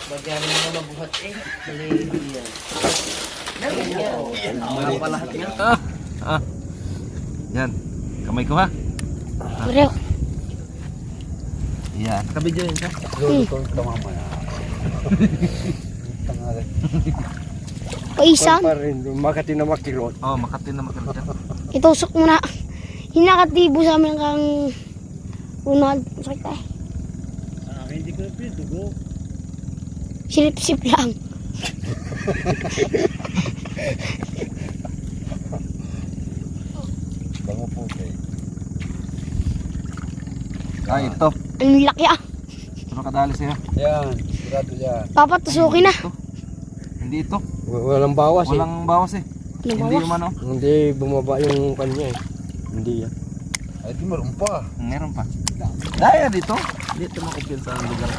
Bagyan mo na mabuhat eh. Mali yan. Wala pa lahat yan. Yan. Kamay ko ha. Pareho. Yan. Kabidyo yun siya. Lolo ko mama na. Tangalan. Paisan. Pa rin, Makati na makilot. Oh, Makati na Makati dyan. Itusok mo na. Hinakatibo sa amin kang Ronald. Sakit tayo. Hindi ko pindugo. Silip-sip lang. Bango po kayo. Ah, ito. Ang laki ah. Ano kadali sa'yo? Yan, sigurado yan. Papa, tusukin na. Hindi ito. Walang bawas Walang bawas eh. Ano Hindi bawas? umano. Hindi bumaba yung kanya eh. Hindi yan. Ay, di meron pa. Meron pa. Daya dito. Dito makupin sa lugar.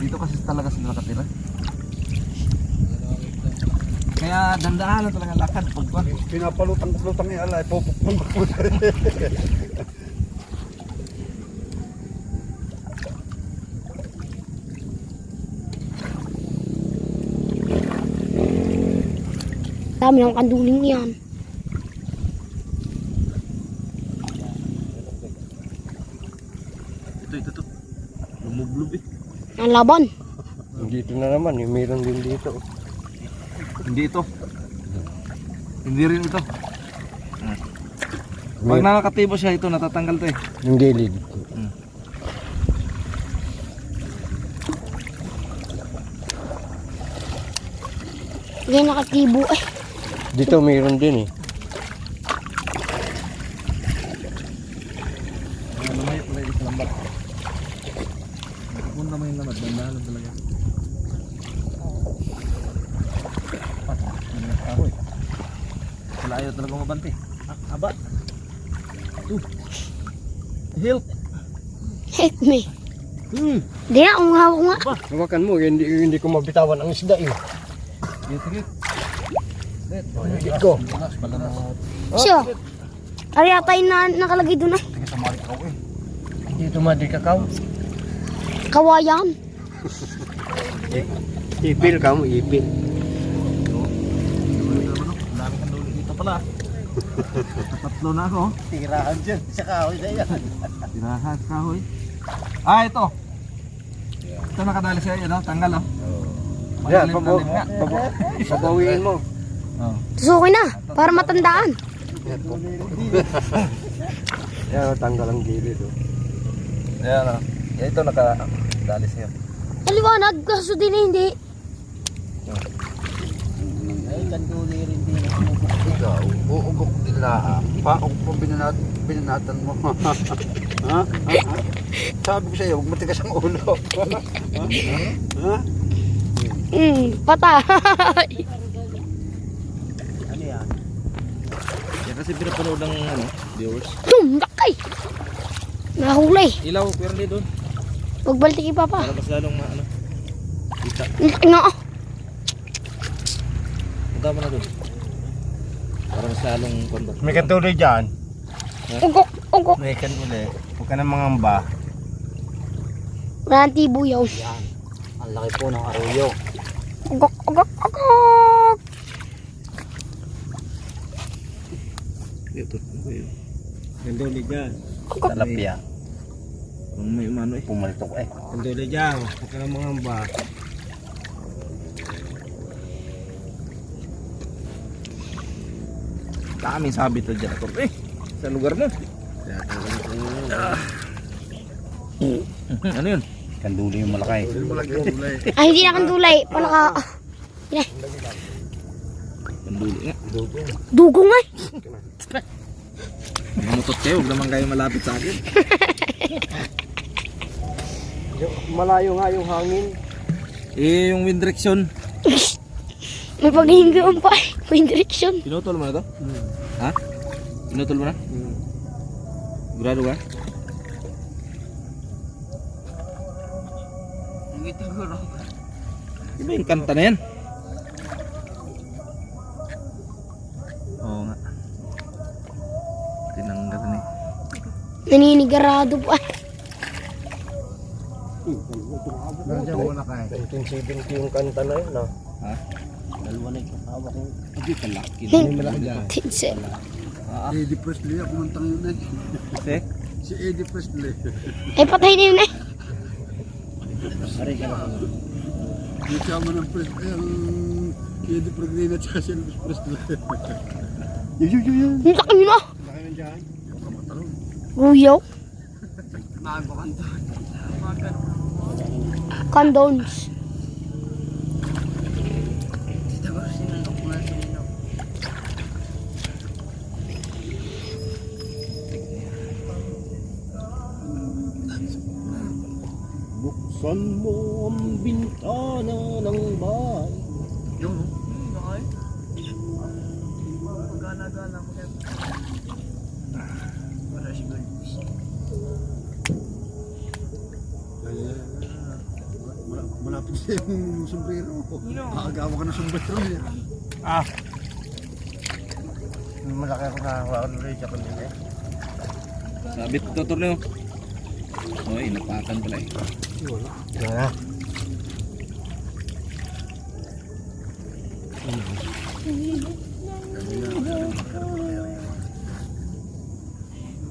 Dito kasi talaga sila nakatira. Kaya dandahan lang talaga lakad pagkuhan. Pinapalutang-lutang yung alay. Pupukpong ko na rin. Dami ng kanduling yan. Ito. Lumublob eh. Ang laban. Dito na naman, meron din dito. Hindi ito. Hindi rin ito. Pag nakakatibo siya ito, natatanggal to eh. Yung gilid. Hindi nakatibo eh. Dito meron din eh. Lumayo pala ito sa lambat. Kung naman yung lambat, dandahan lang talaga. Wala ayaw talaga mabante. Aba. Help. Help me. Hindi na, ang hawak nga. Hawakan mo, hindi ko mabitawan ang isda eh. Sige. Higit ko. Siya. Ari atay na nakalagay doon eh. Sige, sumali ka eh. Dito madi kakao. Kawayan. Ipil ka mo, ipil. Ang dami kang duli dito pala. Tatlo na ako. Tirahan dyan sa kahoy na yan. Tirahan kahoy. Ah, ito. Ito nakadali siya yun, no? Tanggal, oh. Yan, Malalim nga. pabawiin mo. Oh. Tusukin na. Para matandaan. Yan, tanggal ang gilid. Oh. Ayan, oh. Yan, ito nakadali siya. Naliwanag. Kaso din eh, hindi. Ay, kanduli rin din. Ikaw, uugok nila. Paong po binanatan mo. Ha? Sabi ko sa'yo, huwag matigas ang ulo. Ha? Patay. Ano yan? Yan kasi pinapanood ng viewers. Lakay. Nahulay. Ilaw, pero hindi doon. Huwag baltiki papa. Para mas lalong kita. Laki nga ah. Punta mo na doon. Para mas lalong kondo. May kanduli dyan. Ugok. Ugok. May kanduli. Huwag ka ng mangamba. Wala nang tibo yaw. Yan. Ang laki po ng arroyo. Ugok. Ugok. Ugok. Ito. Kanduli dyan. Talapia. Kung may umano eh. Pumaltok eh. Kanduli dyan. Huwag ka ng mangamba. Daming sabi to dyan ako. Sa lugar mo. Ano yun? Kanduli yung malaki. Ay, hindi na kandulay. Palaka. Panduli nga. Dugong nga. Mamutot kayo. Huwag naman kayo malapit sa akin. Malayo nga yung hangin. Eh, yung wind direction. May paghihingaan pa eh. May direksyon. Pinutol mo na to? Ha? Pinutol mo na? Sigurado ka? Iba yung kanta na yan? Oo nga. Tinanggal na eh. Naninigarado pa. Nandiyan muna kayo. 1970 yung kanta na yun, no? Ha? Dalawa na yung kasawa ko. Hindi kalaki. Tinse. Eddie Presley, ako mantang yun eh. Kasi? Si Eddie Presley. Ay, patay na yun eh. Aray ka na ko. Yung sama ng Presley, ang Eddie Presley at saka si Elvis Presley. Ang laki yun ah. Laki ng dyan. Ruyaw. Bago kanta. Condones. Diba, sinundok mo na sinundok. Buksan mo ang bintana ng bahay. Yung, bakay? Magana-gana mo kayo. Wala si Goldfish. Malapit siya yung sombrero. Nakagawa ka ng sombrero niya. Malaki ako nakakuha ko rin siya kanina. Sabit ito, Torneo. Oy, napakan pala eh. Wala.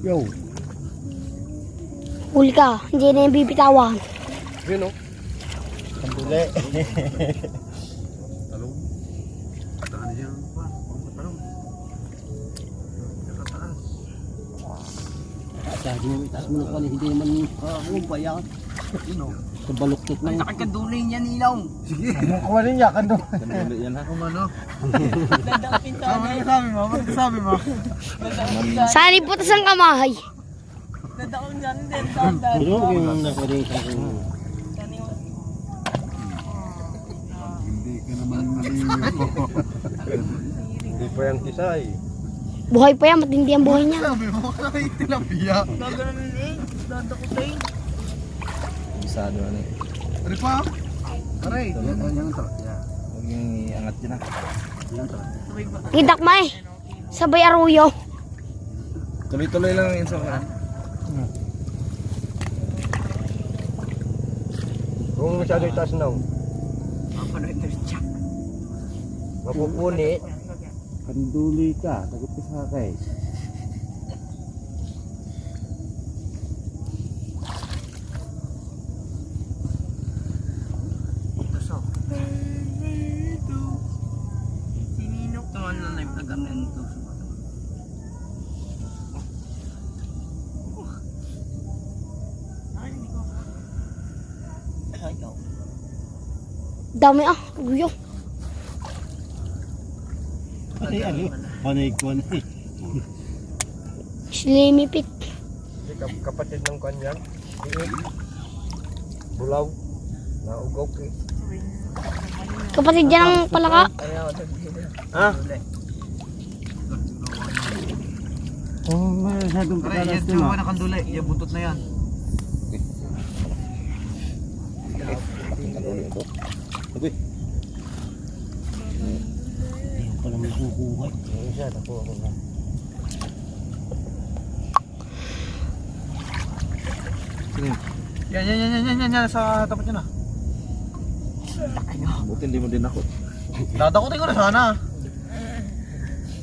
Yo. Huli ka. Hindi na yung bibitawan. Yun o. Kanduli. Talong. Taan niya pa. Talong. Nakataas. Sabi mo, itaas mo na ko hindi naman bayan. Kabaluktot lang. Sa kanduli niya nilaw. Sige. Kuha rin niya kanduli. Kanuli yan ha. Kumano? Sabi mo. Saan iputas ang kamahay? Ano yung nakuha sa akin? Hindi ka naman maliyo. Hindi pa yan kisay. Buhay pa yan. Matindi ang buhay niya. Sabi mo, ay tilapia. Bisado ano eh. Ano pa? Aray. Yan ang tilapia. Huwag yung iangat yun ha. Gidak ma eh. Sabay aruyo. Tuloy-tuloy lang yung sa Kung masyado itaas na. Mapupunit. Kanduli ka. Tagot ka sa akin. Sininok naman na nagtagangan ito. Dami ah. Ruyo. Panay ko na eh. Slimipit. Kapatid ng kanyan. Bulaw. Naugok eh. Kapatid dyan ang palaka. Ha? Oh, masyadong patalas ito na. na kanduli. Yan, buntot na yan. kanuli ito. Uy. Ayun pala may kukuha. Ayun siya, nakuha ko na. Yan, sa tapat niya na. Buti hindi mo din ako. Dadakutin ko na sana.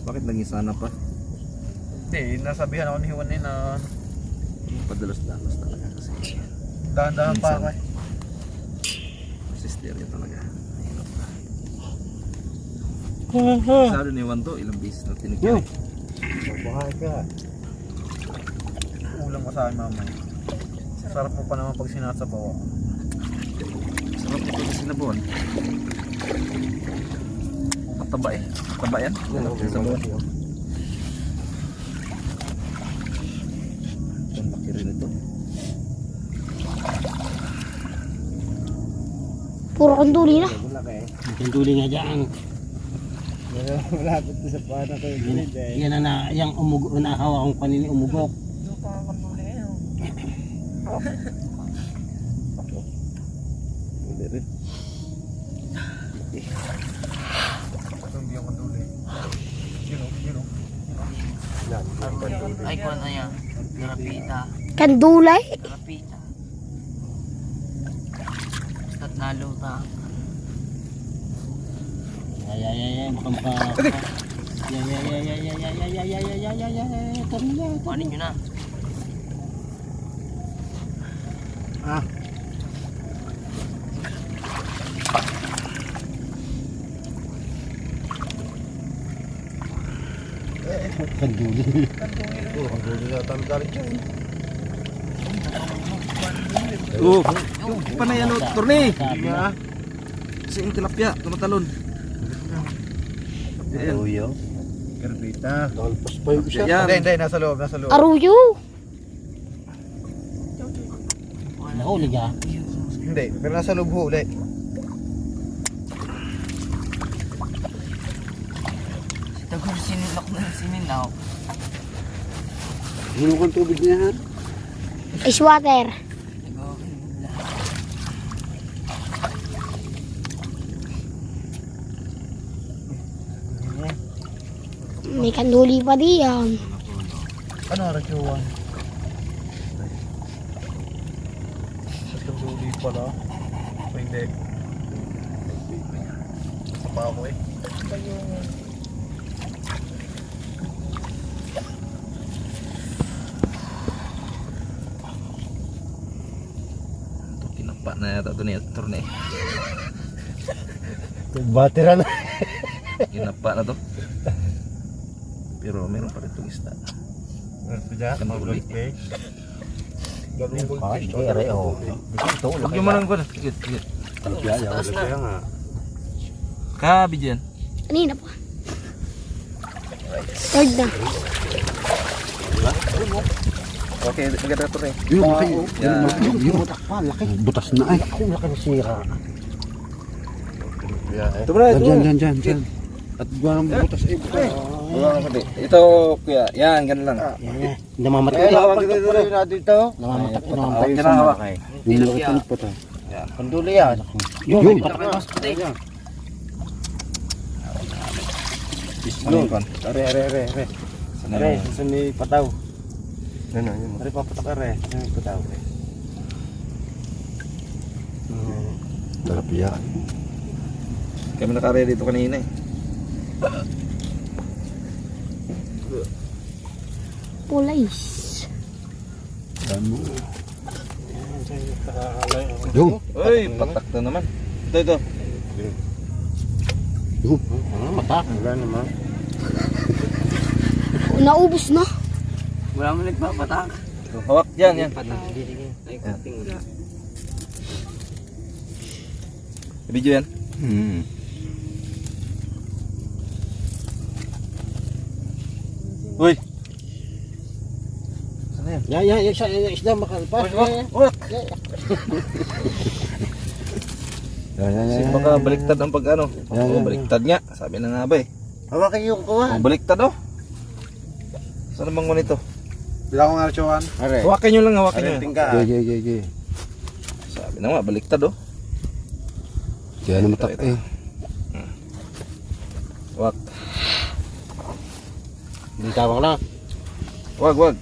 Bakit nangisana pa? Hindi, nasabihan ako ni Juan na Padalos-dalos talaga kasi. dahan-dahan pa ako eh. Sister yun talaga. Sabi ni Juan to, ilang beses na tinigyan. Bahay ka. Ulam ko sa akin mama. Sarap mo pa naman pag sinasabaw ako. Sarap ito kasi sinabuan. Mataba eh. Mataba yan. Sinabuan. Ang laki rin ito. Puro kanduli na. Kanduli nga dyan. Malapit na sa paano ko. Yan na, yung umugok na hawa kong panini umugok. Hindi rin. Hindi ako kanduli. Yun o. Ay, kung ano yan. Garapita. Kandulay. Garapita. Naluta. Ay, maka. Panin nyo na. Kanduli. Kanduli na tanggalit yan. Oh, panay ano, turne. Kasi yung tilapia, tumatalon. Ayan. Aruyo. Karbita. Talpas pa yung isa. Yan. Hindi, nasa loob, nasa loob. Aruyo. Nahuli ka. Hindi, pero nasa loob huli. Tagol sinilak na sinilaw. Hinukang tubig niya ha. Ice water. Tagol. May kanduli pa diyan. Ano oras yung one? Sa kanduli pala. O hindi. Sa pa ako eh. Ito, kinapa na yata ito niya, turne. Batera na. Kinapa na to. Pero meron pa rin itong isda. Kanduli. Ay, ere oh. Ito, Huwag nyo manang ba na? Sige, sige. Kaya nga. Kabi dyan. Kanina pa. Third na. Okay, maganda ito rin. Yung laki. Yan. Yung butas pa, laki. Butas na ay. Ako, laki na sira. Ito ba na, Diyan. At buwan ng butas eh. Ito, kuya. Yan, ganun lang. Yan. Namamatay. Namamatay. Namamatay. Yung laki tunog pa to. Kanduli yan. Yun. Ano yun? Are. Are, sa may pataw. Ano, yun. Are, papatak are. Sa may pataw. Talapia. Kami nakare dito kanina eh. Pulais. Yung. Uy, patak na naman. Ito. Yung. Mata. Wala naman. Naubos na. Wala mo nagpapatak. Hawak, yan. Ay, kating wala. Video yan. Uy. Sana yan? Ya, isda makalpas. Hawak. Kasi baka baliktad ang pag ano. Oo, baliktad nga. Sabi na nga ba eh. Hawakan yung kuha. Oh, baliktad oh. Saan naman ko nito? Bilang ko nga chuan. Are. Hawakan nyo lang, hawakan nyo. Are, tingka. Ge. Sabi na nga, baliktad oh. Kaya na matak eh. Hawak. Hindi tawang na. Wag.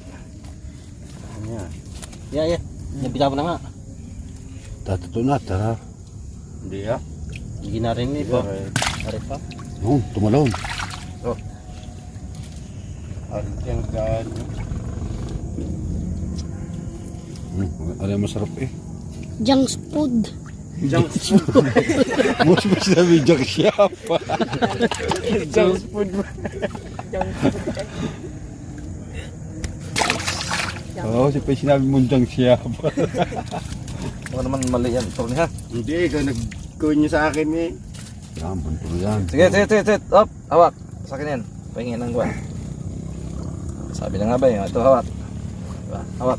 Ya. Nabitawan na nga. Tatato na, tara. Hindi ah. Hindi na rin Iba. Are pa. Yung, tumalon. Are, tingka. Are masarap eh. Junk food. Mas sinabi Jack Shop. Oo, si Pay sinabi mo Jack Shop. Baka naman mali yan. Ito ha. Hindi, ikaw nag-kuhin niyo sa akin eh. Yan, punto yan. Sige. Hop, hawak. Sa akin yan. Pahingin ng guwan. Sabi na nga ba yun? Ito, hawak. Diba? Hawak.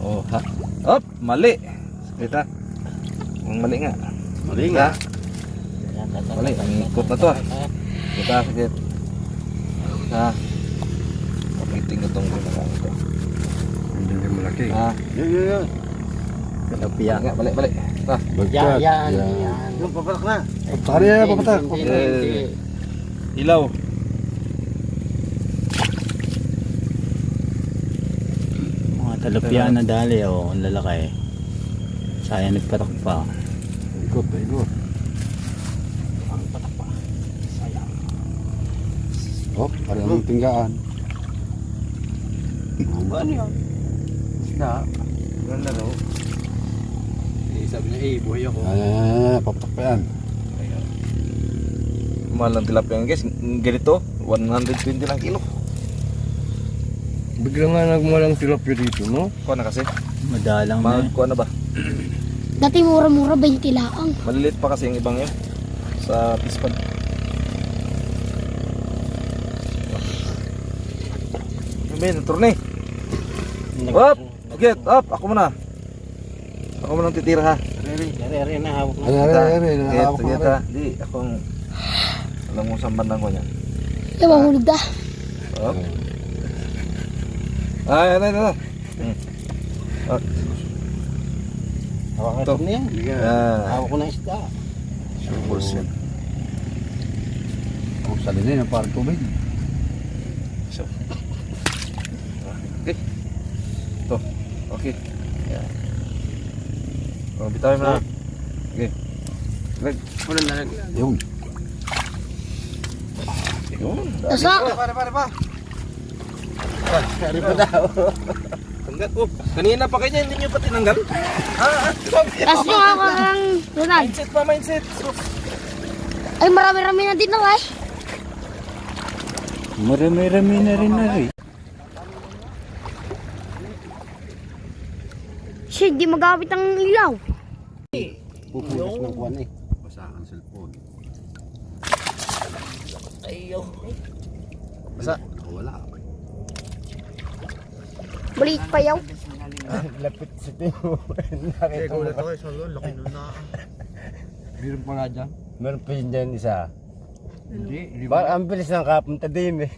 Oh, ha. Hop, mali. Kita. Ang mali nga. Mali nga. Mali. Ang ikot na to ah. Kita, sige. Ha. Kapiting ko itong guwan ito. Hindi ka malaki. Ha. Yun. Kalapia. Nga, balik. Ha. Bagkat. Yan. Yung papatak na. Tari na, papatak. Ilaw. Mga talapia na dali, oh, ang lalaki. Sayang nagpatak pa. Ikot, ikot. Oh, parang tinggaan. Ano yan? Isda. Ganun laro. Sabi niya, buhay ako. Papatak pa yan. Mahal ng tilapia guys. Ganito, 120 lang kilo. Bigla nga nagmalang tilapia dito, no? Kuha na kasi. Madalang Kuha na ba? Dati mura-mura 20 laang. Maliliit pa kasi yung ibang yun. Sa pispad. Ben, turne. Up! Get up! Ako muna. Ako muna ang titira ha. Ari na hawak na. Ay, Get, get ha. Di, akong... Alam mo saan bandang ko niya. Kaya mahulog da. Up. Ay. Up. Hawak na Ito. ito niya. Yan. Hawak ko na isda. Bullshit. Ang salinin ng parang tubig. So. Okay. Ito. Okay. Yan. Oh, bitawin mo na. Okay. Leg. Wala na lang. Yung. Yun. Tasa. Pare pa. Ari pa daw. Tanggal. Oh, kanina pa kanya hindi niyo pa tinanggal. Tapos yung ako ng Ronald. Mindset. Ay, marami-rami na din na ay. Marami-rami na rin na rin. Siya, hindi magamit ang ilaw. Pupulas ng kuwan eh. Basa ang cellphone. Basa. Wala. Balik pa yaw. Lapit si Timo. Nakita ko na ito. Meron pa nga dyan. Meron pa yun dyan isa. Hindi. Ang bilis ng kapunta din eh.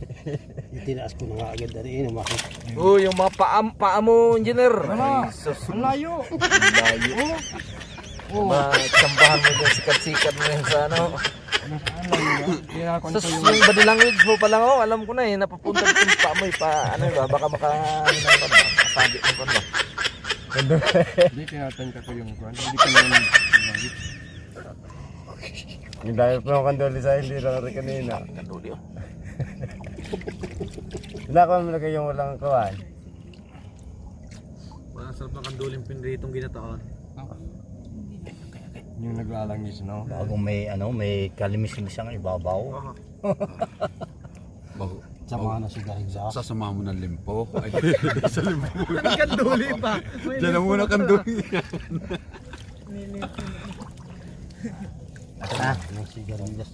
Itinaas ko na nga agad dari eh. Umakit. Oh, yung mga paa mo, engineer. Ay, sus. Ang layo. Layo. Matsambahan mo dyan, sikat-sikat mo yan sa ano. Sus, yung body language mo pa lang oh, alam ko na eh, napapunta dito yung paa mo eh, ano ba, baka ano na ba, kasabi mo ba. Hindi, tinatangka ko yung kuwan. Hindi ko naman nagit. Yung dahil pa yung kandoli sa hindi lang rin kanina. Kanduli oh. Wala ko naman lagay yung walang kuwan. Parang sarap ng kanduling pinritong ginataon. Yung naglalangis, no? Bagong may kalimis-limis ang ibabaw. Sama na sigahin sa Sasama mo ng limpo. Ay, sa limpo. Kanduli pa. Diyan na muna kanduli. Asa? Yung sigarilyas.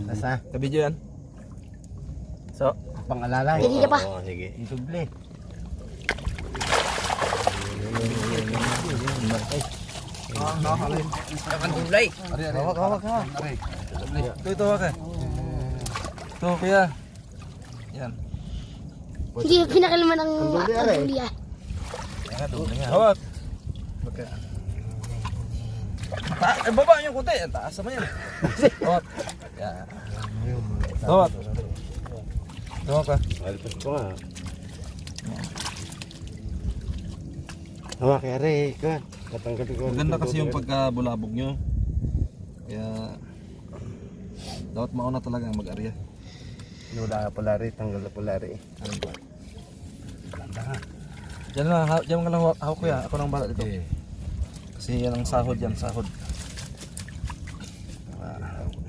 Asa? Kabidyo yan. So, Pang-alala. Hindi ka pa. Oo, sige. Isubli. Kandulay. Hawak. ito ka. Ito, kuya. Yan. Hindi pinakalaman ang kanduli ah. Hawak. Baba yung kunti. Taas naman yan. Hawak. Yan. Hawak. Hawak ka. Alpas pa nga. Hawak, yari. Kuwan. Katanggalin ko. Maganda kasi yung pagkabulabog nyo. Kaya dapat mauna talaga ang mag-arya. Wala ka pala rin. Tanggal na pala rin. Anong ba? Diyan nga lang hawak ko yan. Ako nang balat dito. Kasi yan ang sahod yan. Sahod.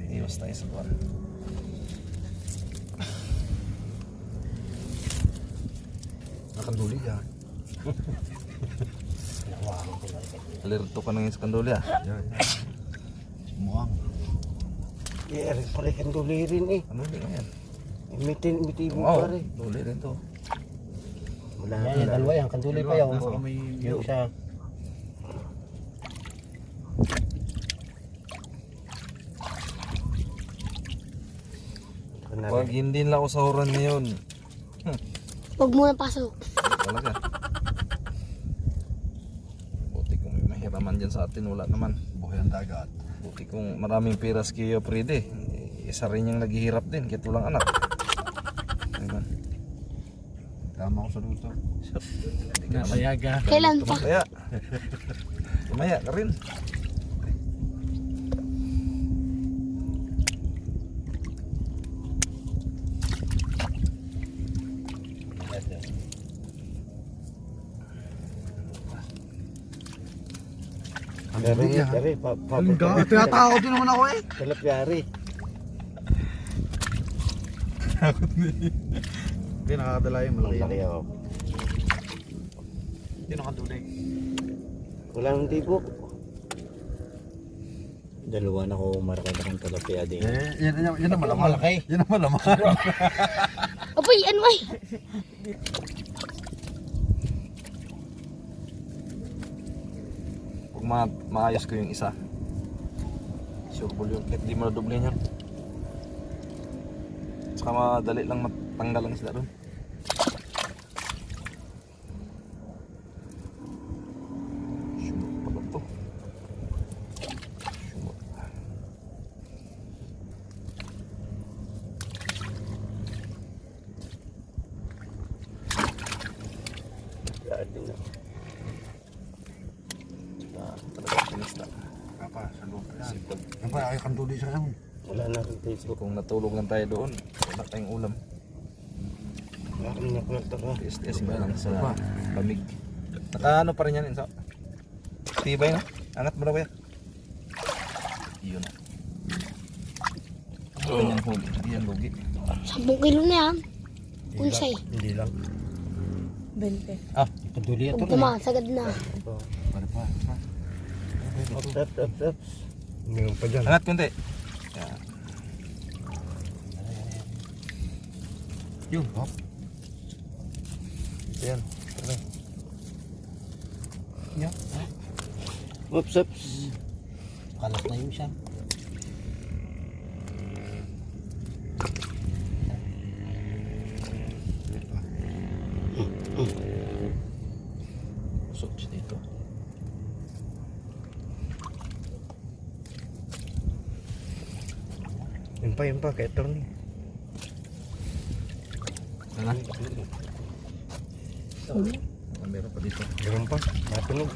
Iwas tayo sa buwan. Nakanduli yan. Alerto ka ng iskanduli ah. Muang. Yari pala kanduli rin eh. Ano din yan? Miti mo Oo, pa rin. duli rin to. Wala yan, dalawa yan. Kanduli pa yan. Yung isa. Wag hindi lang ako sahuran ngayon. Huwag muna pasok. Talaga. Buti kung may mahiraman dyan sa atin, wala naman. Buhay ang dagat. Buti kung maraming piras kayo, Pride. Isa rin yung naghihirap din, kaya tulang anak. Ayun. Tama ko sa luto. Nasayaga. Kailan pa? Kaya, Tumaya ka rin. Tinatakot din naman ako eh. Talapyari. Hindi nakakadala yung malaki. Malaki ako. Hindi nakadulay. Wala nang tibok. Dalawa na ko marami ng talapya din. Yan ang malamang. Yan ang malamang. Apoy, ano ay? Pag maayos ko yung isa, sure ball yun. Kahit di mo nadublin yun. Saka madali lang matanggal ang isda doon. Sumot pala to. Sumot. Talaga sinisda. Papa, sa loob yan. Yan pa, ayaw kang tuloy sa kanya. Wala na rin So kung natulog lang tayo doon, wala tayong ulam. Tiis-tiis ba lang sa lamig. Naka ano pa rin yan, Insa? Tibay na? Angat mo na kuya. Yun. Ano yan huli? Hindi yan lugi. 10 kilo na yan. Unsay. Hindi lang. 20. Ah, Kaduli ito Huwag tumasagad na. Meron pa dyan. angat konti. Yan. Yun, hop. Yan. Oops, oops. Kalat na yun siya. Usok siya dito. Yun pa, kaya Tony. Ano? Meron pa dito. Meron pa, matunog.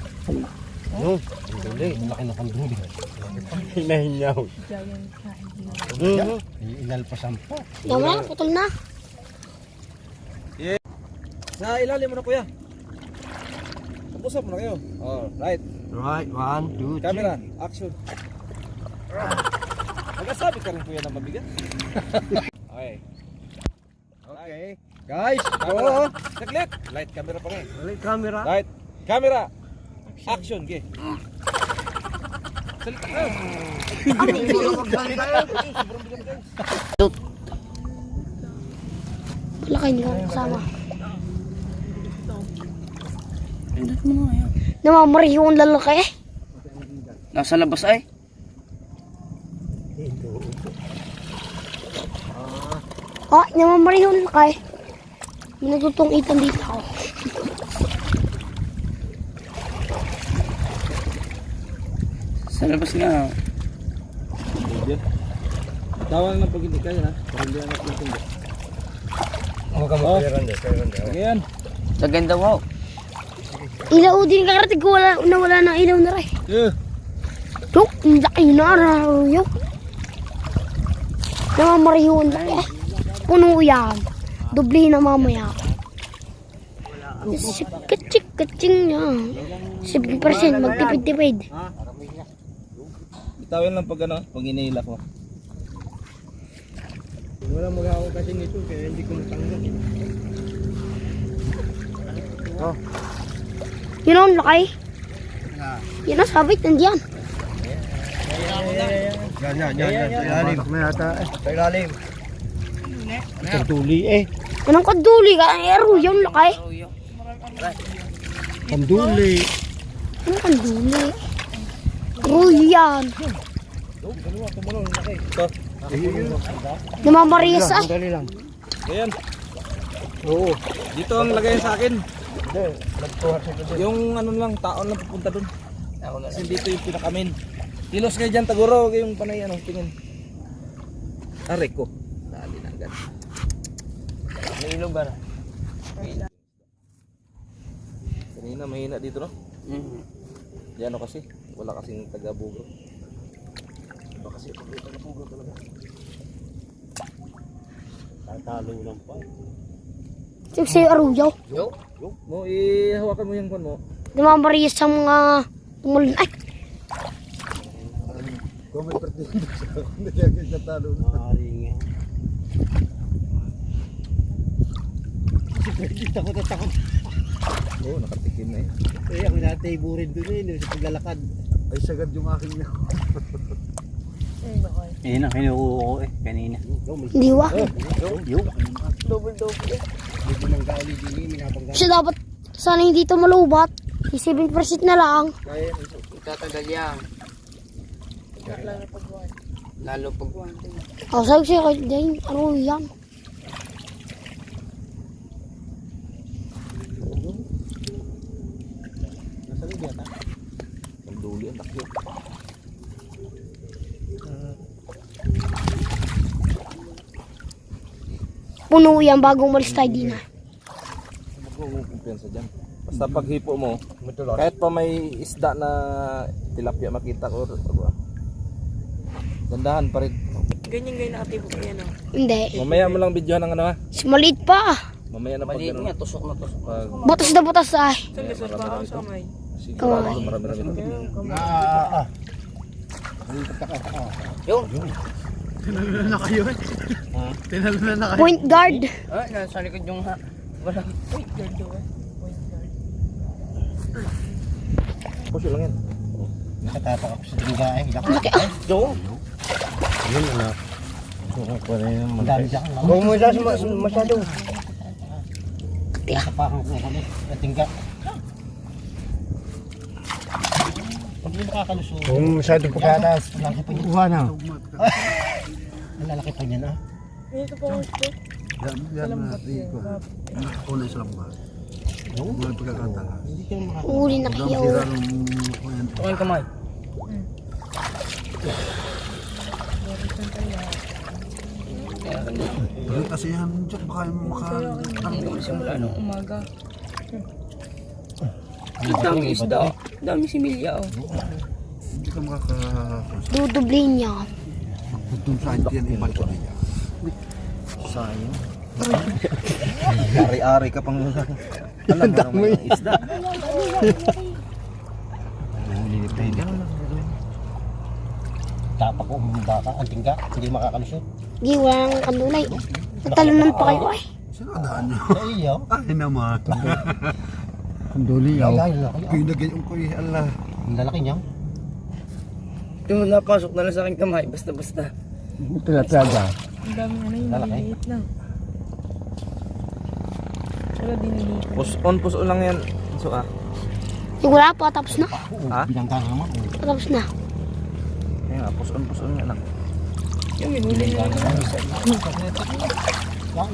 No, kanduli. Malaki na kanduli. Hinahinyaw. Inalpasan pa. Yaman, putol na. Sa ilalim mo na kuya. Pag-usap mo na kayo. Oh, right. Right, 1, 2, 3. Camera, action. Nagsasabi ka rin kuya na mabigat. Okay. Okay. Guys, Camera. Saglit. Light camera pa rin. Balik camera. Light. Camera. Action, ge. Salita ka. Malaki nyo kasama. Pindot mo na yan. Namamari yung lalaki eh. Nasa labas ay. Oh, namamari yung lalaki. May natutong itan dito ako. Sa labas nga. Tawag na pag hindi kaya ha. Para hindi anak yung tingin. Huwag ka mag-clearande. Ayan. Sa ganda wow. Ilaw din karating ko wala ng ilaw na rin. Tuk, ang laki na araw. Namamari yung lalaki eh. Puno yan. Doblihin na mamaya. Kaching niya. 7% magtipid-tipid. Bitawin lang pag ano, pag inihila ko. Wala mag-ako kasi nito kaya hindi ko matanggal. Yun ang laki. Yun ang sabit, nandiyan. Yan. Ilalim. May ata eh. Ilalim. Kanduli eh. Yun ang kaduli ka. Ero, yun laki. Kanduli. Ano kanduli? Ruy yan. Namamariyas ah. Dali lang. Ayan. Oo. Dito ang lagay sa akin. Hindi. Nagtuhat sa dito. Yung ano lang, taon lang pupunta dun. Kasi dito yung pinakamin. Kilos kayo dyan, taguro. Yung panay, ano, tingin. Aray ko. Dali na agad. May ilog ba na? Kanina, mahina dito, no? Yan o kasi, wala kasing taga-bugro. Iba kasi pag taga-bugro talaga. Tatalo lang pa. Sige sa'yo, Aruyaw. Yo, mo ihawakan mo yung kwan mo. Dumamariya sa mga tumulan. Ay! Kung may partido sa ako, nilagay sa talo na. Maaaring nga. Takot na takot. Oo, nakatikim na eh. Eh, ako natiburin doon sa paglalakad. Ay, sagad yung aking na. Yun ang kinukuha ko eh, kanina. Diwa. Hindi nang gauli din eh, minapangga. Kasi dapat sana hindi ito malubat. 7% na lang. Tatagal yan. Lalo pag one. Oh, sabi ko sa'yo, dahil ano yan? Nasa loob yata. Ang duli, ang takyo. Puno yan bago umalis tayo din. Huwag kumpiyansa dyan. Basta pag hipo mo, kahit pa may isda na tilapia makita ko, dandahan pa rin. Ganyan nakatibok yan o. Hindi. Mamaya mo lang videohan ng ano ha. Maliit pa. Mamaya na pag Maliit ano. nga, tusok na tusok. Pag Butas na butas ay. Saan gusto ba ako sa kamay? sigurado marami-rami na. Yung, Point guard. nasa likod yung ha. Wala. Wait, guard daw eh. Point guard. Puso lang yan. Nakatapak ako sa tingga eh. Laki ah. Yung. Yun ano. Ang dami dyan. Huwag mo siya masyado. Nakapakan ko ako sa tingga. Pag hindi makakalusog. Kung masyado pagkatas, lalaki pa niya. Kuha na. Ang lalaki pa niya na. Ito pa gusto. Yan na, ko. Kulay sa lambat. Mga pagkakatakas. Hindi ka makakalusog. Uli na kayo. Sira nung kuyan. Ito yung kamay. Pero kasi yan dyan, baka yung Simula no. Umaga. Ang daming isda. Ang daming similya oh. hindi ka makakakonsa. Dudublin niya. Doon sa akin yan, iba ko niya. Sayang. Ari-ari ka pang alam mo naman yung isda. Tapak ko ang baka, ang tingga, hindi makakalusog. Di walang kanulay. Natalunan pa kayo ay. Sinadaan nyo. Ay, iyo. Ay naman. Ang duli yaw. Ay, laki. Pinagay yung kuy, Allah. Ang lalaki niya. Ito napasok na lang sa aking kamay. Basta-basta. Talaga. Ang dami ano yung Lalaki. maliit lang. Wala dinilipat. Push-on lang yan. So Di wala pa, tapos na. Ha? Binangga naman. Tapos na. Kaya nga, push-on nga lang. Yung minuli na lang.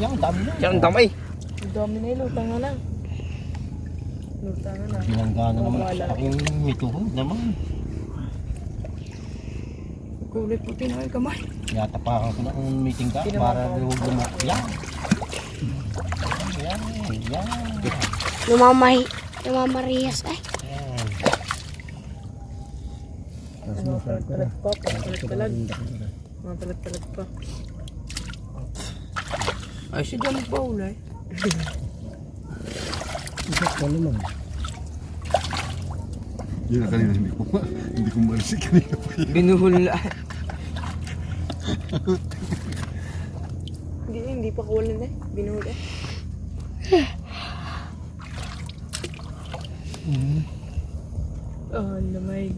Yang, dami na. Yan ang damay. Ang dami na yung lutang na lang. Lutang na lang. Binangga na naman. Aking mituhod naman. Kulay puti na yung kamay. Yatapakan ko na kung meeting ka para huwag lumak. Yan. Yan. Lumamariyas ay. Mga palag-palag pa. Palag-palag. Mga palag-palag pa. Ay, siya dyan magpahulay. Yun na kanina, hindi ko malisik kanina. Binuhula. Hindi pa kulan eh. Binuhuli. Oh, lamay.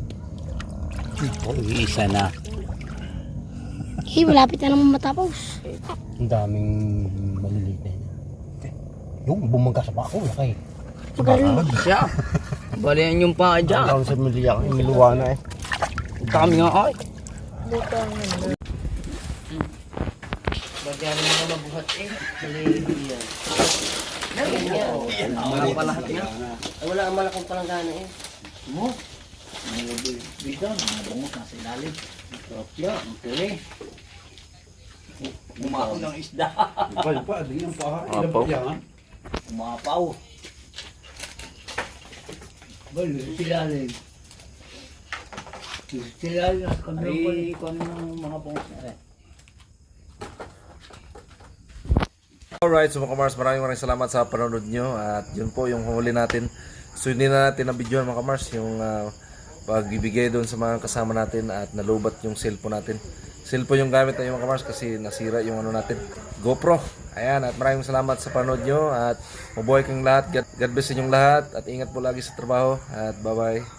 Isa na. Eh, malapit na naman matapos. Ang daming maliliit na yun. Yung bumangga sa bako, laki. Magaling. Siya. Balihan yung paa dyan. Ang sa miliya, imiluwa na eh. Kami nga ay. Lutang na lang. Bagyan mo na mabuhat eh. Maliliyan. Wala pa lahat nga. Wala ang malaking palanggana eh. Mo. Bigyan. Bungos nasa ilalim. Siya. Okay. Umapaw ng isda. Pa, di yung paha. Apaw. Umapaw. Bal, ilalim. Sila na kami ko ng mga bunga na. Alright, so mga Kamars, maraming salamat sa panonood nyo. At yun po yung huli natin. So hindi na natin na-videoan mga Kamars, yung pagbibigay doon sa mga kasama natin at nalubat yung cellphone natin. Cellphone yung gamit na yung mga Kamars kasi nasira yung ano natin, GoPro. Ayan, at maraming salamat sa panonood nyo. At mabuhay kayong lahat. God bless inyong lahat. At ingat po lagi sa trabaho. At bye bye.